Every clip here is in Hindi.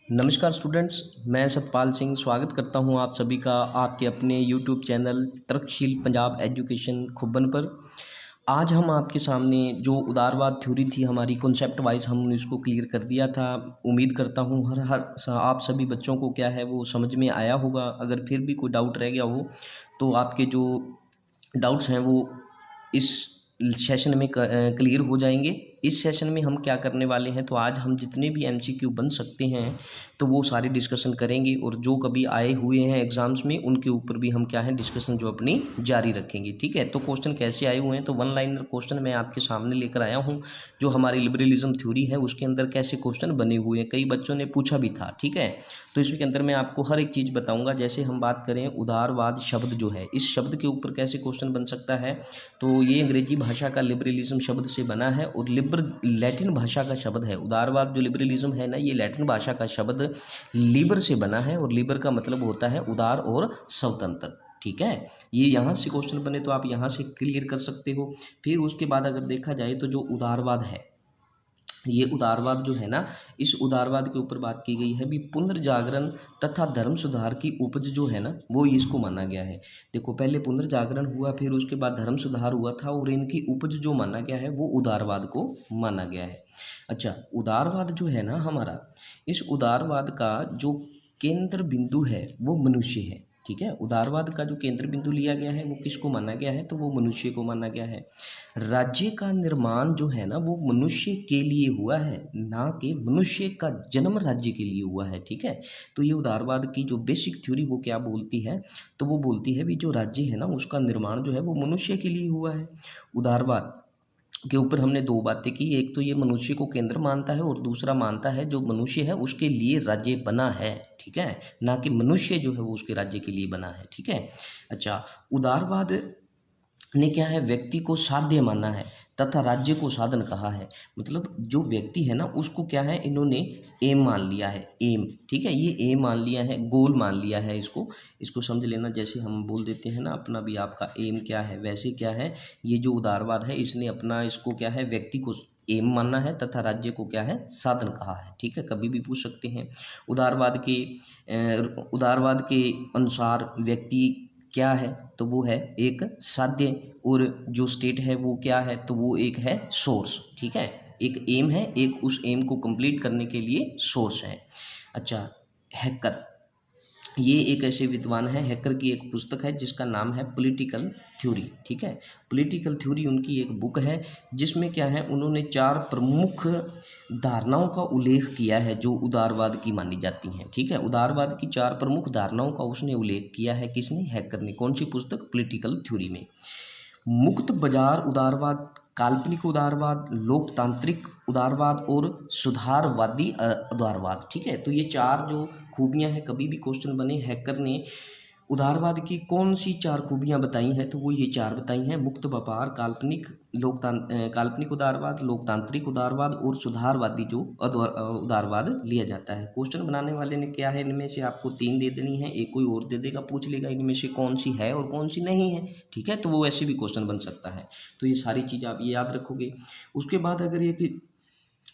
नमस्कार स्टूडेंट्स, मैं सतपाल सिंह स्वागत करता हूं आप सभी का आपके अपने YouTube channel तर्कशील Punjab education Khubban पर। आज हम आपके सामने जो उदारवाद थ्योरी थी हमारी कॉन्सेप्ट वाइज हमने उसको क्लियर कर दिया था। उम्मीद करता हूं आप सभी बच्चों को क्या है वो समझ में आया होगा। अगर फिर भी कोई डाउट रह गया हो तो आपके जो डाउट्स हैं वो इस सेशन में क्लियर हो जाएंगे। इस सेशन में हम क्या करने वाले हैं, तो आज हम जितने भी एमसीक्यू बन सकते हैं तो वो सारे डिस्कशन करेंगे, और जो कभी आए हुए हैं एग्जाम्स में उनके ऊपर भी हम क्या है डिस्कशन जो अपनी जारी रखेंगे। ठीक है, तो क्वेश्चन कैसे आए हुए हैं, तो वन लाइनर क्वेश्चन मैं आपके सामने लेकर आया हूँ। जो हमारी लिबरलिज्म थ्योरी है उसके अंदर कैसे क्वेश्चन बने हुए हैं, कई बच्चों ने पूछा भी था। ठीक है, तो इसके अंदर मैं आपको हर एक चीज़ बताऊँगा। जैसे हम बात करें उदारवाद शब्द जो है, इस शब्द के ऊपर कैसे क्वेश्चन बन सकता है, तो ये अंग्रेजी भाषा का लिबरलिज्म शब्द से बना है, और लैटिन भाषा का शब्द है। उदारवाद जो लिबरलिज्म है ना, ये लैटिन भाषा का शब्द लीबर से बना है, और लीबर का मतलब होता है उदार और स्वतंत्र। ठीक है, ये यहाँ से क्वेश्चन बने तो आप यहाँ से क्लियर कर सकते हो। फिर उसके बाद अगर देखा जाए तो जो उदारवाद है, ये उदारवाद जो है ना, इस उदारवाद के ऊपर बात की गई है भी पुनर्जागरण तथा धर्म सुधार की उपज जो है ना वो इसको माना गया है। देखो, पहले पुनर्जागरण हुआ, फिर उसके बाद धर्म सुधार हुआ था, और इनकी उपज जो माना गया है वो उदारवाद को माना गया है। अच्छा, उदारवाद जो है ना हमारा, इस उदारवाद का जो केंद्र बिंदु है वो मनुष्य है। ठीक है, उदारवाद का जो केंद्र बिंदु लिया गया है वो किसको माना गया है, तो वो मनुष्य को माना गया है। राज्य का निर्माण जो है ना वो मनुष्य के लिए हुआ है, ना कि मनुष्य का जन्म राज्य के लिए हुआ है। ठीक है, तो ये उदारवाद की जो बेसिक थ्योरी वो क्या बोलती है, तो वो बोलती है भी जो राज्य है ना उसका निर्माण जो है वो मनुष्य के लिए हुआ है। उदारवाद के ऊपर हमने दो बातें की, एक तो ये मनुष्य को केंद्र मानता है, और दूसरा मानता है जो मनुष्य है उसके लिए राज्य बना है। ठीक है, ना कि मनुष्य जो है वो उसके राज्य के लिए बना है। ठीक है, अच्छा, उदारवाद ने क्या है व्यक्ति को साध्य माना है तथा राज्य को साधन कहा है। मतलब जो व्यक्ति है ना उसको क्या है इन्होंने एम मान लिया है, एम। ठीक है, ये एम मान लिया है, गोल मान लिया है। इसको समझ लेना। जैसे हम बोल देते हैं ना अपना भी आपका एम क्या है, वैसे क्या है ये जो उदारवाद है इसने अपना इसको क्या है व्यक्ति को एम मानना है तथा राज्य को क्या है साधन कहा है। ठीक है, कभी भी पूछ सकते हैं। उदारवाद के अनुसार व्यक्ति क्या है, तो वो है एक साध्य, और जो स्टेट है वो क्या है, तो वो एक है सोर्स। ठीक है, एक एम है, एक उस एम को कंप्लीट करने के लिए सोर्स है। अच्छा, हैकर, ये एक ऐसे विद्वान है, हैकर की एक पुस्तक है जिसका नाम है पॉलिटिकल थ्योरी। ठीक है, पॉलिटिकल थ्योरी उनकी एक बुक है जिसमें क्या है उन्होंने चार प्रमुख धारणाओं का उल्लेख किया है जो उदारवाद की मानी जाती हैं। ठीक है, उदारवाद की चार प्रमुख धारणाओं का उसने उल्लेख किया है, किसने, हैकर ने। कौन सी पुस्तक, पॉलिटिकल थ्योरी में। मुक्त बाजार उदारवाद, काल्पनिक उदारवाद, लोकतांत्रिक उदारवाद और सुधारवादी उदारवाद। ठीक है, तो ये चार जो खूबियां हैं, कभी भी क्वेश्चन बने हैकर ने उदारवाद की कौन सी चार खूबियां बताई हैं, तो वो ये चार बताई हैं। मुक्त व्यापार, काल्पनिक उदारवाद, लोकतांत्रिक उदारवाद और सुधारवादी जो उदारवाद लिया जाता है। क्वेश्चन बनाने वाले ने क्या है इनमें से आपको तीन दे देनी है, एक कोई और दे देगा, पूछ लेगा इनमें से कौन सी है और कौन सी नहीं है। ठीक है, तो वो ऐसे भी क्वेश्चन बन सकता है। तो ये सारी चीज़ आप ये याद रखोगे। उसके बाद अगर एक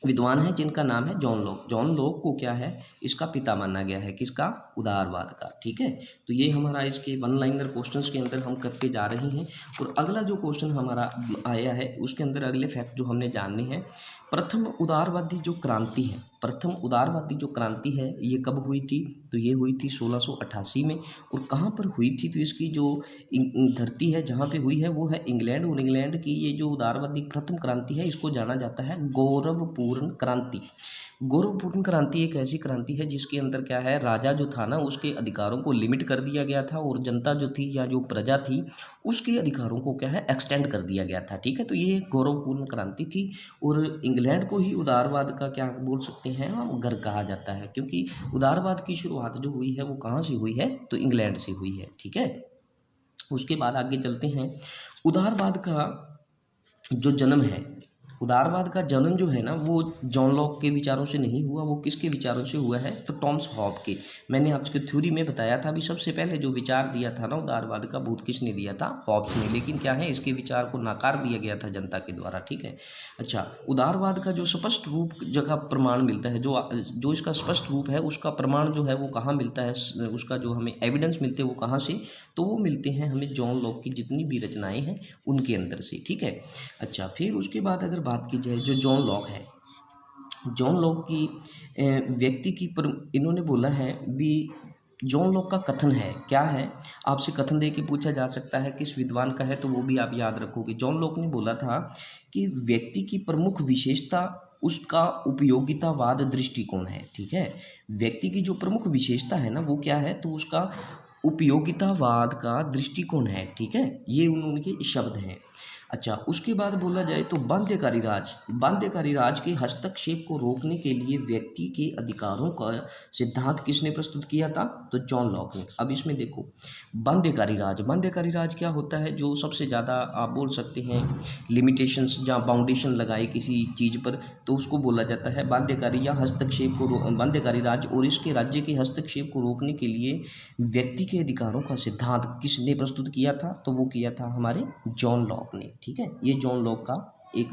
विद्वान है जिनका नाम है जॉन लॉक, जॉन लॉक को क्या है इसका पिता माना गया है, किसका, उदारवाद का। ठीक है, तो ये हमारा इसके वन लाइनर क्वेश्चंस के अंदर हम करके जा रहे हैं। और अगला जो क्वेश्चन हमारा आया है उसके अंदर अगले फैक्ट जो हमने जानने हैं, प्रथम उदारवादी जो क्रांति है, प्रथम उदारवादी जो क्रांति है ये कब हुई थी, तो ये हुई थी 1688 में। और कहाँ पर हुई थी, तो इसकी जो धरती है जहाँ पे हुई है वो है इंग्लैंड, और इंग्लैंड की ये जो उदारवादी प्रथम क्रांति है इसको जाना जाता है गौरवपूर्ण क्रांति। गौरवपूर्ण क्रांति एक ऐसी क्रांति है जिसके अंदर क्या है राजा जो था ना उसके अधिकारों को लिमिट कर दिया गया था, और जनता जो थी या जो प्रजा थी उसके अधिकारों को क्या है एक्सटेंड कर दिया गया था। ठीक है, तो ये गौरवपूर्ण क्रांति थी। और इंग्लैंड को ही उदारवाद का क्या बोल सकते हैं हम, घर कहा जाता है, क्योंकि उदारवाद की शुरुआत जो हुई है वो कहाँ से हुई है, तो इंग्लैंड से हुई है। ठीक है, उसके बाद आगे चलते हैं। उदारवाद का जो जन्म है, उदारवाद का जन्म जो है ना वो जॉन लॉक के विचारों से नहीं हुआ, वो किसके विचारों से हुआ है, तो टॉमस हॉब के। मैंने आपके थ्योरी में बताया था अभी, सबसे पहले जो विचार दिया था ना उदारवाद का, भूत किसने दिया था, हॉब्स ने। लेकिन क्या है, इसके विचार को नकार दिया गया था जनता के द्वारा, ठीक है। अच्छा, उदारवाद का जो स्पष्ट रूप जगह प्रमाण मिलता है, जो इसका स्पष्ट रूप है उसका प्रमाण जो है वो कहाँ मिलता है, उसका जो हमें एविडेंस मिलते हैं वो कहाँ से, तो वो मिलते हैं हमें जॉन लॉक की जितनी भी रचनाएं हैं उनके अंदर से, ठीक है। अच्छा, फिर उसके बाद अगर बात की जाए जो जॉन लॉक है, जॉन लॉक की व्यक्ति की इन्होंने बोला है भी, जॉन लॉक का कथन है, क्या है, आपसे कथन दे के पूछा जा सकता है किस विद्वान का है, तो वो भी आप याद रखोगे। जॉन लॉक ने बोला था कि व्यक्ति की प्रमुख विशेषता उसका उपयोगितावाद दृष्टिकोण है, ठीक है। व्यक्ति की जो प्रमुख विशेषता है ना वो क्या है, तो उसका उपयोगितावाद का दृष्टिकोण है, ठीक है। ये उनके शब्द हैं। अच्छा, उसके बाद बोला जाए तो बाध्यकारी राज के हस्तक्षेप को रोकने के लिए व्यक्ति के अधिकारों का सिद्धांत किसने प्रस्तुत किया था, तो जॉन लॉक ने। अब इसमें देखो, बाध्यकारी राज क्या होता है, जो सबसे ज़्यादा आप बोल सकते हैं लिमिटेशंस जहाँ बाउंडेशन लगाए किसी चीज़ पर, तो उसको बोला जाता है बाध्यकारी या हस्तक्षेप को बाध्यकारी राज। और इसके राज्य के हस्तक्षेप को रोकने के लिए व्यक्ति के अधिकारों का सिद्धांत किसने प्रस्तुत किया था, तो वो किया था हमारे जॉन लॉक ने, ठीक है। ये जॉन लॉक का एक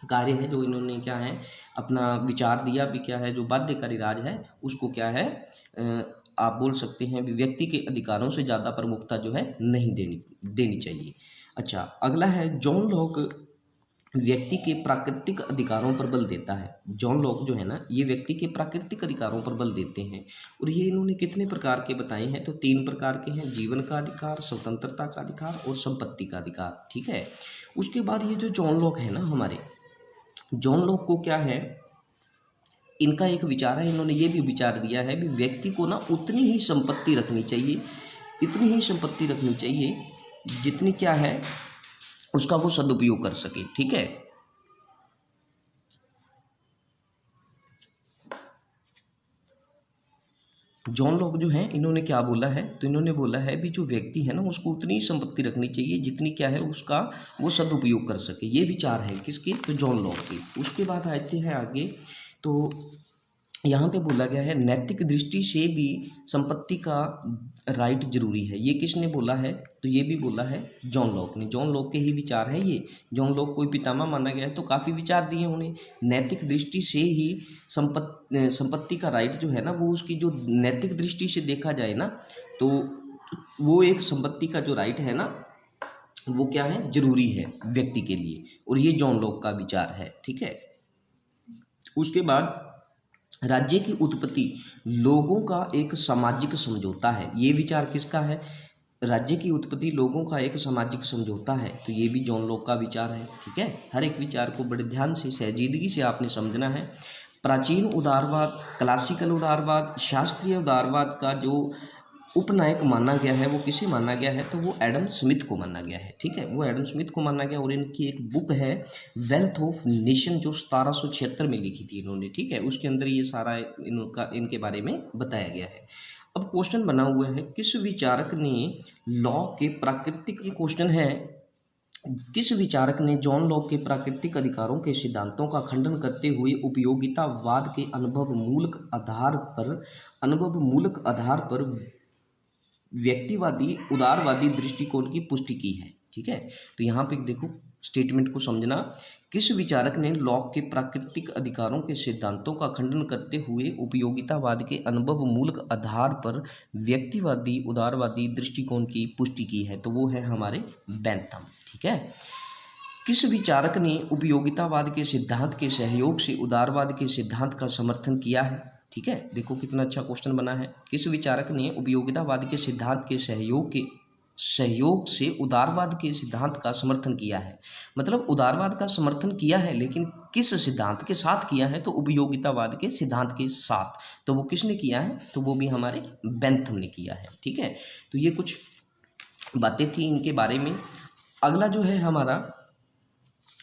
कार्य है जो इन्होंने क्या है अपना विचार दिया भी, क्या है जो बाध्यकारी राज है उसको क्या है आप बोल सकते हैं भी व्यक्ति के अधिकारों से ज़्यादा प्रमुखता जो है नहीं देनी चाहिए। अच्छा, अगला है जॉन लॉक व्यक्ति के प्राकृतिक अधिकारों पर बल देता है। जॉन लॉक जो है ना ये व्यक्ति के प्राकृतिक अधिकारों पर बल देते हैं, और ये इन्होंने कितने प्रकार के बताए हैं, तो 3 प्रकार के हैं, जीवन का अधिकार, स्वतंत्रता का अधिकार और संपत्ति का अधिकार, ठीक है। उसके बाद ये जो जॉन लॉक है ना हमारे, जॉन लॉक को क्या है, इनका एक विचार है, इन्होंने ये भी विचार दिया है भी व्यक्ति को ना उतनी ही संपत्ति रखनी चाहिए, इतनी ही संपत्ति रखनी चाहिए जितनी क्या है उसका वो सदुपयोग कर सके, ठीक है। जॉन लॉक जो है इन्होंने क्या बोला है, तो इन्होंने बोला है भी जो व्यक्ति है ना उसको उतनी संपत्ति रखनी चाहिए जितनी क्या है उसका वो सदुपयोग कर सके। ये विचार है किसके, तो जॉन लॉक के। उसके बाद आते हैं आगे, तो यहाँ पे बोला गया है नैतिक दृष्टि से भी संपत्ति का राइट जरूरी है। ये किसने बोला है, तो ये भी बोला है जॉन लॉक ने। जॉन लॉक के ही विचार है ये। जॉन लॉक कोई पितामह माना गया है तो काफ़ी विचार दिए उन्हें। नैतिक दृष्टि से ही संपत्ति का राइट जो है ना वो उसकी जो नैतिक दृष्टि से देखा जाए ना तो वो एक संपत्ति का जो राइट है ना वो क्या है जरूरी है व्यक्ति के लिए, और ये जॉन लॉक का विचार है, ठीक है। उसके बाद राज्य की उत्पत्ति लोगों का एक सामाजिक समझौता है। ये विचार किसका है, राज्य की उत्पत्ति लोगों का एक सामाजिक समझौता है, तो ये भी जॉन लॉक का विचार है, ठीक है। हर एक विचार को बड़े ध्यान से संजीदगी से आपने समझना है। प्राचीन उदारवाद, क्लासिकल उदारवाद, शास्त्रीय उदारवाद का जो उपनायक माना गया है वो किसे माना गया है, तो वो एडम स्मिथ को माना गया है, ठीक है। वो एडम स्मिथ को माना गया, और इनकी एक बुक है वेल्थ ऑफ नेशन जो 1776 में लिखी थी इन्होंने, ठीक है। उसके अंदर ये सारा इनके बारे में बताया गया है। अब क्वेश्चन बना हुआ है किस विचारक ने लॉ के प्राकृतिक, ये क्वेश्चन है किस विचारक ने जॉन लॉक के प्राकृतिक अधिकारों के सिद्धांतों का खंडन करते हुए उपयोगितावाद के अनुभवमूलक आधार पर व्यक्तिवादी उदारवादी दृष्टिकोण की पुष्टि की है, ठीक है। तो यहाँ पे देखो स्टेटमेंट को समझना, किस विचारक ने लॉक के प्राकृतिक अधिकारों के सिद्धांतों का खंडन करते हुए उपयोगितावाद के अनुभवमूलक आधार पर व्यक्तिवादी उदारवादी दृष्टिकोण की पुष्टि की है, तो वो है हमारे बेंथम, ठीक है। किस विचारक ने उपयोगितावाद के सिद्धांत के सहयोग से उदारवाद के सिद्धांत का समर्थन किया है, ठीक है। देखो कितना अच्छा क्वेश्चन बना है। किस विचारक ने उपयोगितावाद के सिद्धांत के सहयोग से उदारवाद के सिद्धांत का समर्थन किया है, मतलब उदारवाद का समर्थन किया है लेकिन किस सिद्धांत के साथ किया है, तो उपयोगितावाद के सिद्धांत के साथ। तो वो किसने किया है, तो वो भी हमारे बेंथम ने किया है, ठीक है। तो ये कुछ बातें थी इनके बारे में। अगला जो है हमारा,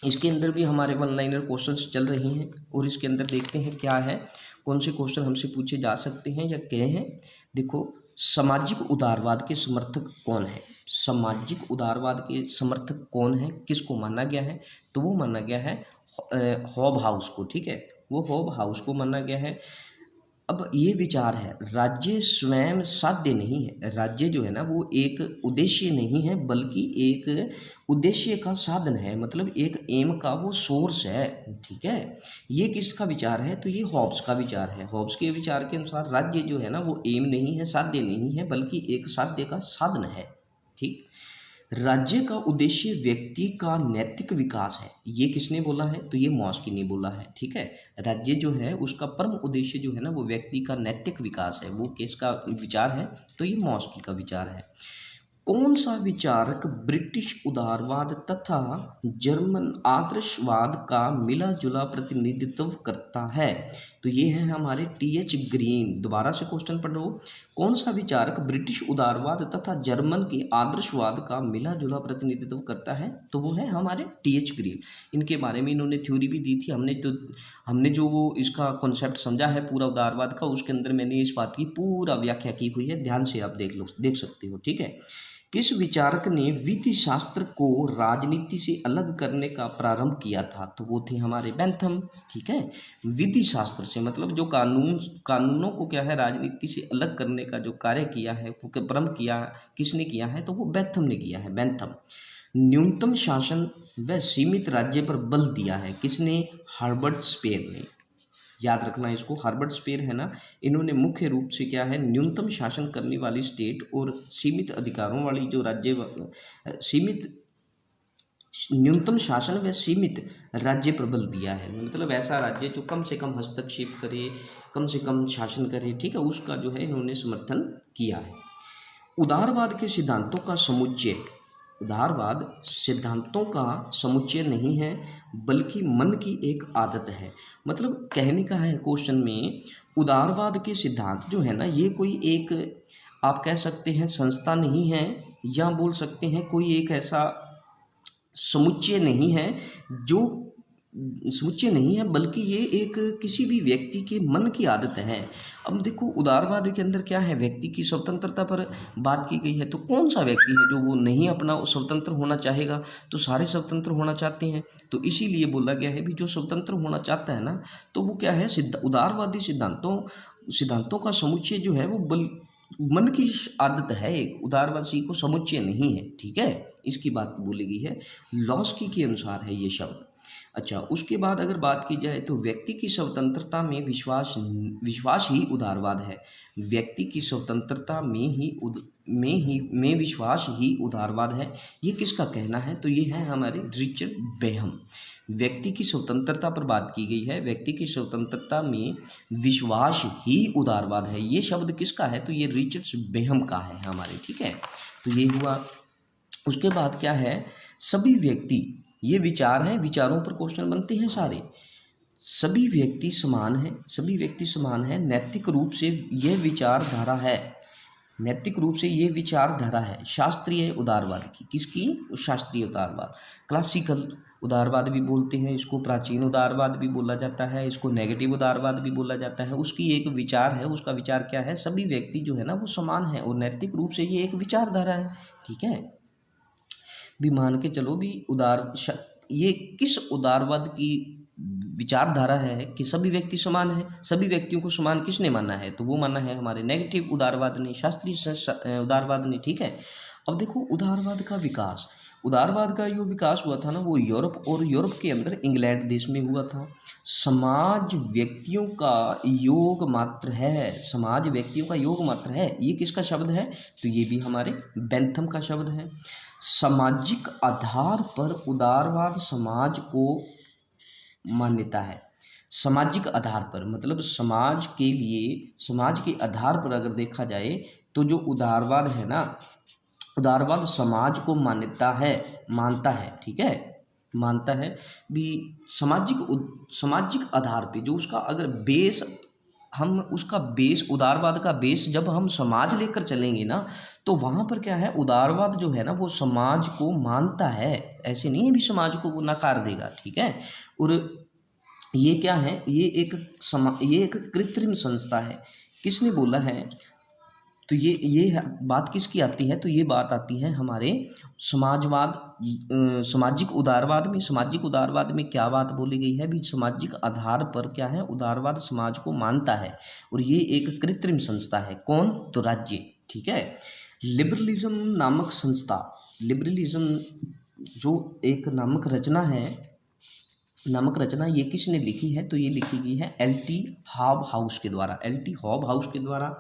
इसके अंदर भी हमारे 1 लाइनर क्वेश्चंस चल रही हैं, और इसके अंदर देखते हैं क्या है, कौन से क्वेश्चन हमसे पूछे जा सकते हैं या क्या हैं। देखो, सामाजिक उदारवाद के समर्थक कौन है, सामाजिक उदारवाद के समर्थक कौन है, किसको माना गया है, तो वो माना गया है हॉब हाउस को, ठीक है, वो हॉब हाउस को माना गया है। अब ये विचार है, राज्य स्वयं साध्य नहीं है, राज्य जो है ना वो एक उद्देश्य नहीं है बल्कि एक उद्देश्य का साधन है, मतलब एक एम का वो सोर्स है, ठीक है। ये किसका विचार है, तो ये हॉब्स का विचार है। हॉब्स के विचार के अनुसार राज्य जो है ना वो एम नहीं है, साध्य नहीं है, बल्कि एक साध्य का साधन है, ठीक। राज्य का उद्देश्य व्यक्ति का नैतिक विकास है, ये किसने बोला है, तो ये मॉस्की ने बोला है, ठीक है। राज्य जो है उसका परम उद्देश्य जो है ना वो व्यक्ति का नैतिक विकास है, वो किसका विचार है, तो ये मॉस्की का विचार है। कौन सा विचारक ब्रिटिश उदारवाद तथा जर्मन आदर्शवाद का मिला जुला प्रतिनिधित्व करता है, तो ये है हमारे टी.एच. ग्रीन। दोबारा से क्वेश्चन पढ़ो, कौन सा विचारक ब्रिटिश उदारवाद तथा जर्मन के आदर्शवाद का मिला जुला प्रतिनिधित्व करता है, तो वो है हमारे टी.एच. ग्रीन। इनके बारे में इन्होंने थ्योरी भी दी थी, हमने जो वो इसका कॉन्सेप्ट समझा है पूरा उदारवाद का, उसके अंदर मैंने इस बात की पूरा व्याख्या की हुई है, ध्यान से आप देख सकते हो, ठीक है। किस विचारक ने विधि शास्त्र को राजनीति से अलग करने का प्रारंभ किया था, तो वो थे हमारे बेंथम, ठीक है। विधि शास्त्र से मतलब जो कानूनों को क्या है राजनीति से अलग करने का जो कार्य किया है वो प्रारंभ किया किसने किया है, तो वो बेंथम ने किया है, बेंथम। न्यूनतम शासन व सीमित राज्य पर बल दिया है, किसने, हर्बर्ट स्पेयर ने। याद रखना इसको, हर्बर्ट स्पेयर है ना, इन्होंने मुख्य रूप से क्या है न्यूनतम शासन करने वाली स्टेट और सीमित अधिकारों वाली जो राज्य, न्यूनतम शासन व सीमित राज्य पर बल दिया है, मतलब ऐसा राज्य जो कम से कम हस्तक्षेप करे, कम से कम शासन करे, ठीक है, उसका जो है इन्होंने समर्थन किया है। उदारवाद के सिद्धांतों का समुच्चय, उदारवाद सिद्धांतों का समुच्चय नहीं है बल्कि मन की एक आदत है, मतलब कहने का है क्वेश्चन में, उदारवाद के सिद्धांत जो है ना ये कोई एक आप कह सकते हैं संस्था नहीं है, या बोल सकते हैं कोई एक ऐसा समुच्चय नहीं है जो समुच्चय नहीं है, बल्कि ये एक किसी भी व्यक्ति के मन की आदत है। अब देखो उदारवाद के अंदर क्या है, व्यक्ति की स्वतंत्रता पर बात की गई है, तो कौन सा व्यक्ति है जो वो नहीं अपना स्वतंत्र होना चाहेगा, तो सारे स्वतंत्र होना चाहते हैं, तो इसीलिए बोला गया है भी जो स्वतंत्र होना चाहता है ना, तो वो क्या है उदारवादी सिद्धांतों का समुच्चय जो है वो मन की आदत है, एक उदारवादी को समुच्चय नहीं है, ठीक है, इसकी बात बोली गई है, लॉस्की के अनुसार है ये शब्द। अच्छा, उसके बाद अगर बात की जाए तो व्यक्ति की स्वतंत्रता में विश्वास ही उदारवाद है, व्यक्ति की स्वतंत्रता में विश्वास ही उदारवाद है, ये किसका कहना है, तो ये है हमारे रिचर्ड बेहम। व्यक्ति की स्वतंत्रता पर बात की गई है, व्यक्ति की स्वतंत्रता में विश्वास ही उदारवाद है, ये शब्द किसका है, तो ये रिचर्ड बेहम का है हमारे, ठीक है, तो ये हुआ। उसके बाद क्या है, सभी व्यक्ति, ये विचार हैं, विचारों पर क्वेश्चन बनते हैं सारे, सभी व्यक्ति समान हैं, सभी व्यक्ति समान हैं, नैतिक रूप से यह विचारधारा है, नैतिक रूप से ये विचारधारा है शास्त्रीय उदारवाद की, किसकी, शास्त्रीय उदारवाद। क्लासिकल उदारवाद भी बोलते हैं इसको, प्राचीन उदारवाद भी बोला जाता है इसको, नेगेटिव उदारवाद भी बोला जाता है। उसकी एक विचार है, उसका विचार क्या है, सभी व्यक्ति जो है ना वो समान है और नैतिक रूप से ये एक विचारधारा है, ठीक है। भी मान के चलो भी ये किस उदारवाद की विचारधारा है कि सभी व्यक्ति समान है, सभी व्यक्तियों को समान किसने माना है, तो वो माना है हमारे नेगेटिव उदारवाद ने, शास्त्रीय उदारवाद ने, ठीक है। अब देखो उदारवाद का विकास, उदारवाद का जो विकास हुआ था ना वो यूरोप, और यूरोप के अंदर इंग्लैंड देश में हुआ था। समाज व्यक्तियों का योग मात्र है, समाज व्यक्तियों का योग मात्र है, ये किसका शब्द है, तो ये भी हमारे बेंथम का शब्द है। सामाजिक आधार पर उदारवाद समाज को मान्यता है, सामाजिक आधार पर मतलब समाज के लिए, समाज के आधार पर अगर देखा जाए तो जो उदारवाद है ना, उदारवाद समाज को मानता है, ठीक है, मानता है भी सामाजिक आधार पे जो उसका अगर बेस, हम उसका बेस, उदारवाद का बेस जब हम समाज लेकर चलेंगे ना, तो वहाँ पर क्या है, उदारवाद जो है ना वो समाज को मानता है, ऐसे नहीं है भी समाज को वो नकार देगा, ठीक है। और ये क्या है, ये एक कृत्रिम संस्था है, किसने बोला है, तो ये बात किसकी आती है? तो ये बात आती है हमारे समाजवाद, सामाजिक उदारवाद में। सामाजिक उदारवाद में क्या बात बोली गई है भी? सामाजिक आधार पर क्या है, उदारवाद समाज को मानता है और ये एक कृत्रिम संस्था है। कौन? तो राज्य। ठीक है। लिबरलिज्म नामक संस्था, लिबरलिज्म जो एक नामक रचना है, नामक रचना ये किसने लिखी है? तो ये लिखी गई है एल.टी. हॉबहाउस के द्वारा, एल.टी. हॉबहाउस के द्वारा।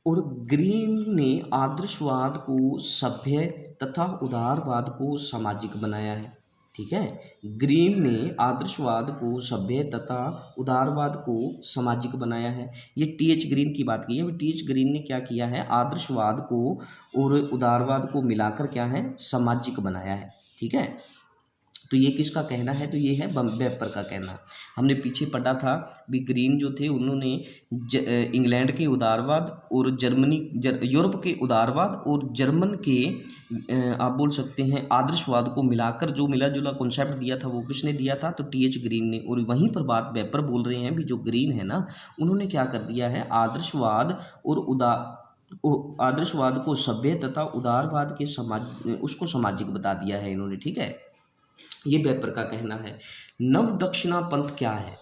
और ग्रीन ने आदर्शवाद को सभ्य तथा उदारवाद को सामाजिक बनाया है। ठीक है। ग्रीन ने आदर्शवाद को सभ्य तथा उदारवाद को सामाजिक बनाया है। ये टी.एच. ग्रीन की बात की है। टी.एच. ग्रीन ने क्या किया है? आदर्शवाद को और उदारवाद को मिलाकर क्या है? सामाजिक बनाया है। ठीक है। तो ये किसका कहना है? तो ये है वेपर का कहना। हमने पीछे पढ़ा था भी ग्रीन जो थे उन्होंने इंग्लैंड के उदारवाद और यूरोप के उदारवाद और जर्मन के आप बोल सकते हैं आदर्शवाद को मिलाकर जो मिला जुला कॉन्सेप्ट दिया था, वो किसने दिया था? तो टी.एच. ग्रीन ने। और वहीं पर बात वेपर बोल रहे हैं भी जो ग्रीन है ना, उन्होंने क्या कर दिया है? आदर्शवाद को सभ्य तथा उदारवाद के उसको सामाजिक बता दिया है इन्होंने। ठीक है। ये वेपर का कहना है। नव दक्षिणापंथ क्या है?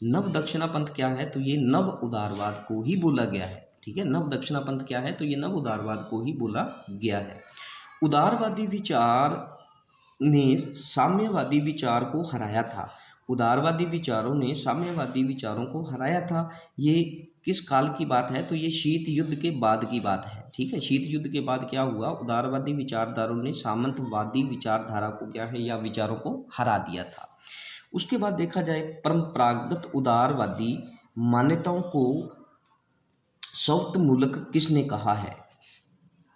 नव दक्षिणापंथ क्या है? तो ये नव उदारवाद को ही बोला गया है। ठीक है। नव दक्षिणापंथ क्या है? तो ये नव उदारवाद को ही बोला गया है। उदारवादी विचार ने साम्यवादी विचार को हराया था। उदारवादी विचारों ने साम्यवादी विचारों को हराया था। ये किस काल की बात है? तो ये शीत युद्ध के बाद की बात है। ठीक है। शीत युद्ध के बाद क्या हुआ? उदारवादी विचारधारों ने सामंतवादी विचारधारा को क्या है, या विचारों को हरा दिया था। उसके बाद देखा जाए परंपरागत उदारवादी मान्यताओं को स्वतमूलक किसने कहा है?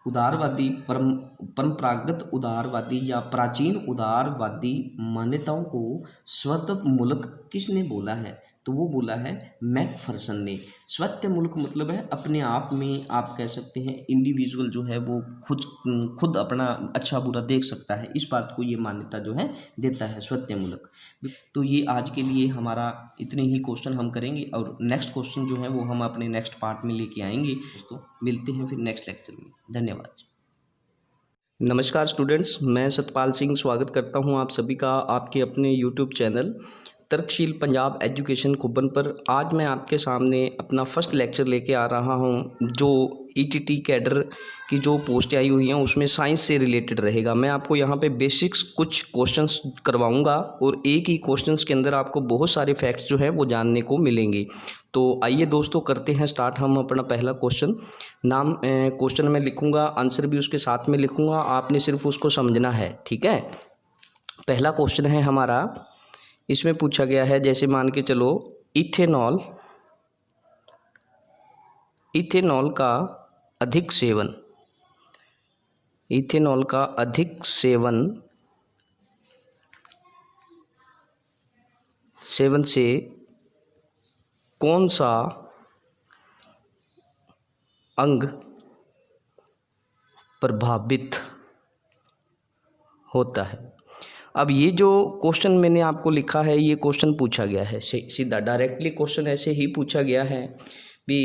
उदारवादी परंपरागत उदारवादी या प्राचीन उदारवादी मान्यताओं को स्वतमूलक किसने बोला है? तो वो बोला है मैकफर्सन ने। स्वतमूलक मतलब है अपने आप में, आप कह सकते हैं इंडिविजुअल जो है वो खुद अपना अच्छा बुरा देख सकता है। इस बात को ये मान्यता जो है देता है स्वतमूलक। तो ये आज के लिए हमारा इतने ही क्वेश्चन हम करेंगे और नेक्स्ट क्वेश्चन जो है वो हम अपने नेक्स्ट पार्ट में लेके आएंगे। दोस्तों मिलते हैं फिर नेक्स्ट लेक्चर में। धन्यवाद। नमस्कार स्टूडेंट्स, मैं सतपाल सिंह स्वागत करता हूं आप सभी का आपके अपने YouTube channel तर्कशील Punjab education Khubban पर। आज मैं आपके सामने अपना फर्स्ट लेक्चर लेके आ रहा हूं जो ईटीटी कैडर की जो पोस्टें आई हुई हैं उसमें साइंस से रिलेटेड रहेगा। मैं आपको यहां पे बेसिक्स कुछ क्वेश्चंस करवाऊंगा और एक ही क्वेश्चंस के अंदर आपको बहुत सारे फैक्ट्स जो हैं वो जानने को मिलेंगे। तो आइए दोस्तों करते हैं स्टार्ट हम अपना पहला क्वेश्चन। नाम क्वेश्चन में लिखूँगा, आंसर भी उसके साथ में लिखूँगा, आपने सिर्फ उसको समझना है। ठीक है। पहला क्वेश्चन है हमारा, इसमें पूछा गया है जैसे मान के चलो इथेनॉल का अधिक सेवन, इथेनॉल का अधिक सेवन से कौन सा अंग प्रभावित होता है? अब ये जो क्वेश्चन मैंने आपको लिखा है ये क्वेश्चन पूछा गया है सीधा डायरेक्टली क्वेश्चन ऐसे ही पूछा गया है भी